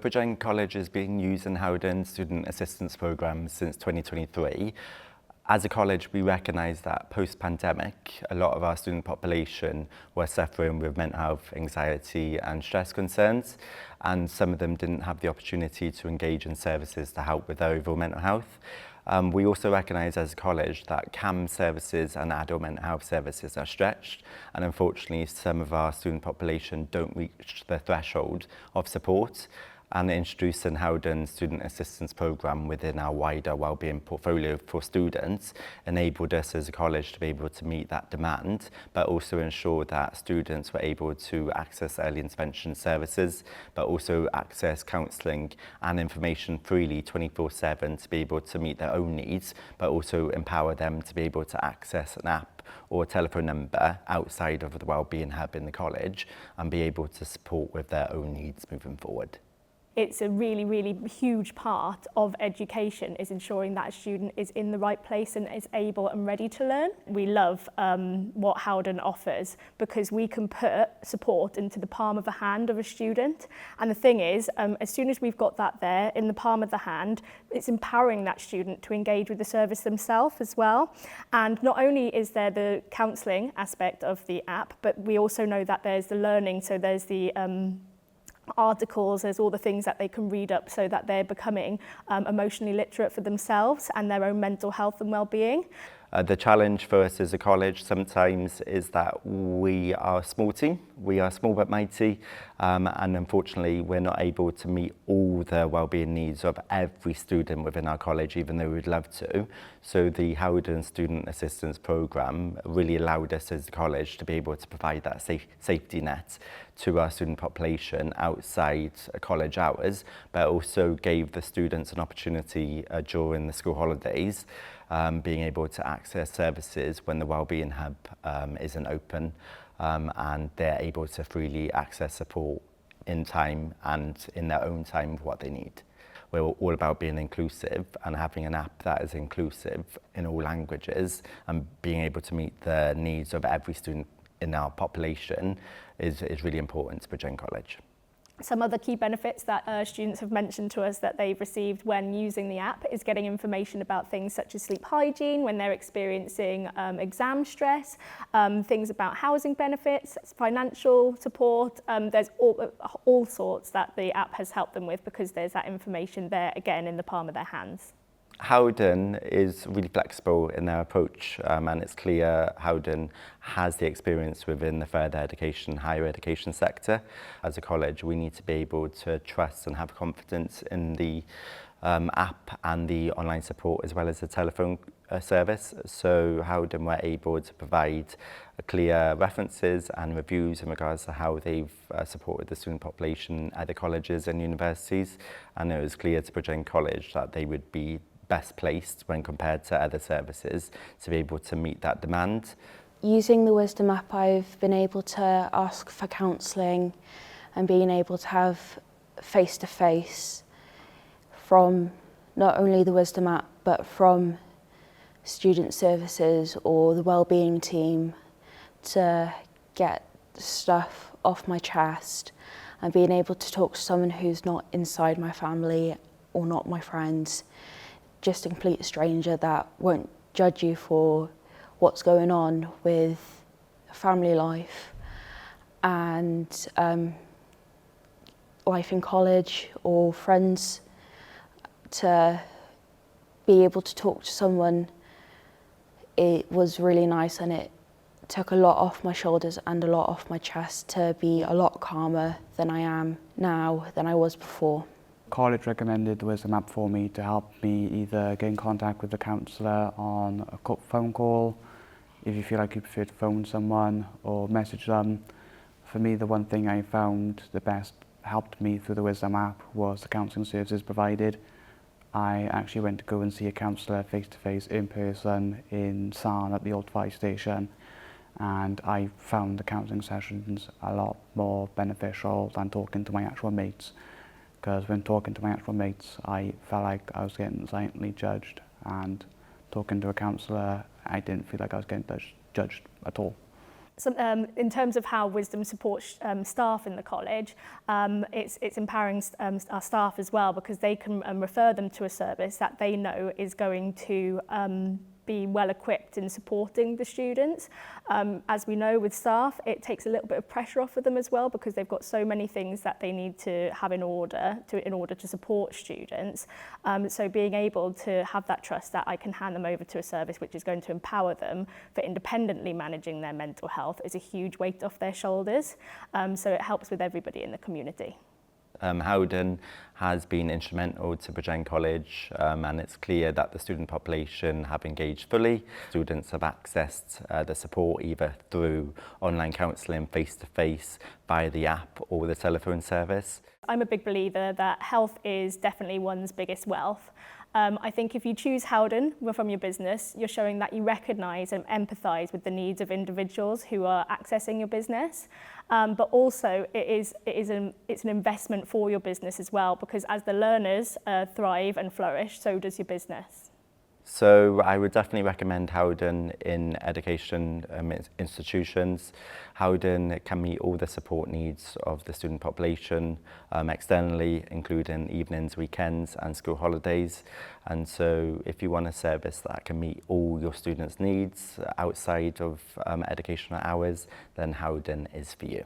Bridgend College is being used in Howden student assistance programme since 2023. As a college, we recognise that post-pandemic, a lot of our student population were suffering with mental health, anxiety and stress concerns, and some of them didn't have the opportunity to engage in services to help with their overall mental health. We also recognise as a college that CAM services and adult mental health services are stretched, and unfortunately some of our student population don't reach the threshold of support. And introducing Howden student assistance programme within our wider wellbeing portfolio for students enabled us as a college to be able to meet that demand, but also ensure that students were able to access early intervention services, but also access counselling and information freely 24/7 to be able to meet their own needs, but also empower them to be able to access an app or a telephone number outside of the wellbeing hub in the college and be able to support with their own needs moving forward. It's a really huge part of education, is ensuring that a student is in the right place and is able and ready to learn. We love what Howden offers because we can put support into the palm of the hand of a student. And the thing is, as soon as we've got that there in the palm of the hand, it's empowering that student to engage with the service themselves as well. And not only is there the counselling aspect of the app, but we also know that there's the learning, so there's the articles, there's all the things that they can read up so that they're becoming emotionally literate for themselves and their own mental health and well-being. The challenge for us as a college sometimes is that we are a small team, we are small but mighty, and unfortunately we're not able to meet all the wellbeing needs of every student within our college, even though we'd love to. So the Howden Student Assistance Programme really allowed us as a college to be able to provide that safety net to our student population outside college hours, but also gave the students an opportunity during the school holidays being able to access services when the Wellbeing Hub isn't open, and they're able to freely access support in time and in their own time of what they need. We're all about being inclusive and having an app that is inclusive in all languages and being able to meet the needs of every student in our population is really important to Bridgend College. Some other key benefits that students have mentioned to us that they've received when using the app is getting information about things such as sleep hygiene when they're experiencing exam stress, things about housing benefits, financial support. There's all sorts that the app has helped them with because there's that information there again in the palm of their hands. Howden is really flexible in their approach, and it's clear Howden has the experience within the further education, higher education sector. As a college, we need to be able to trust and have confidence in the app and the online support as well as the telephone service. So Howden were able to provide clear references and reviews in regards to how they've supported the student population at the colleges and universities, and it was clear to Bridgend College that they would be best placed when compared to other services to be able to meet that demand. Using the Wisdom app, I've been able to ask for counselling and being able to have face-to-face from not only the Wisdom app but from student services or the wellbeing team to get stuff off my chest and being able to talk to someone who's not inside my family or not my friends, just a complete stranger that won't judge you for what's going on with family life and life in college or friends, to be able to talk to someone. It was really nice and it took a lot off my shoulders and a lot off my chest to be a lot calmer than I am now than I was before. College recommended the Wisdom app for me to help me either get in contact with the counsellor on a phone call, if you feel like you prefer to phone someone or message them. For me, the one thing I found that best helped me through the Wisdom app was the counselling services provided. I actually went to go and see a counsellor face-to-face in person in Sion at the old fire station, and I found the counselling sessions a lot more beneficial than talking to my actual mates. Because when talking to my actual mates, I felt like I was getting silently judged, and talking to a counsellor, I didn't feel like I was getting judged at all. In terms of how Wisdom supports staff in the college, it's empowering our staff as well, because they can refer them to a service that they know is going to be well equipped in supporting the students. As we know with staff, it takes a little bit of pressure off of them as well, because they've got so many things that they need to have in order to support students. So being able to have that trust that I can hand them over to a service which is going to empower them for independently managing their mental health is a huge weight off their shoulders. So it helps with everybody in the community. Howden has been instrumental to Bridgend College, and it's clear that the student population have engaged fully. Students have accessed the support either through online counselling, face-to-face, via the app or the telephone service. I'm a big believer that health is definitely one's biggest wealth. I think if you choose Howden from your business, you're showing that you recognise and empathise with the needs of individuals who are accessing your business. But also it's an investment for your business as well, because as the learners thrive and flourish, so does your business. So I would definitely recommend Howden in education institutions. Howden can meet all the support needs of the student population externally, including evenings, weekends and school holidays. And so if you want a service that can meet all your students' needs outside of educational hours, then Howden is for you.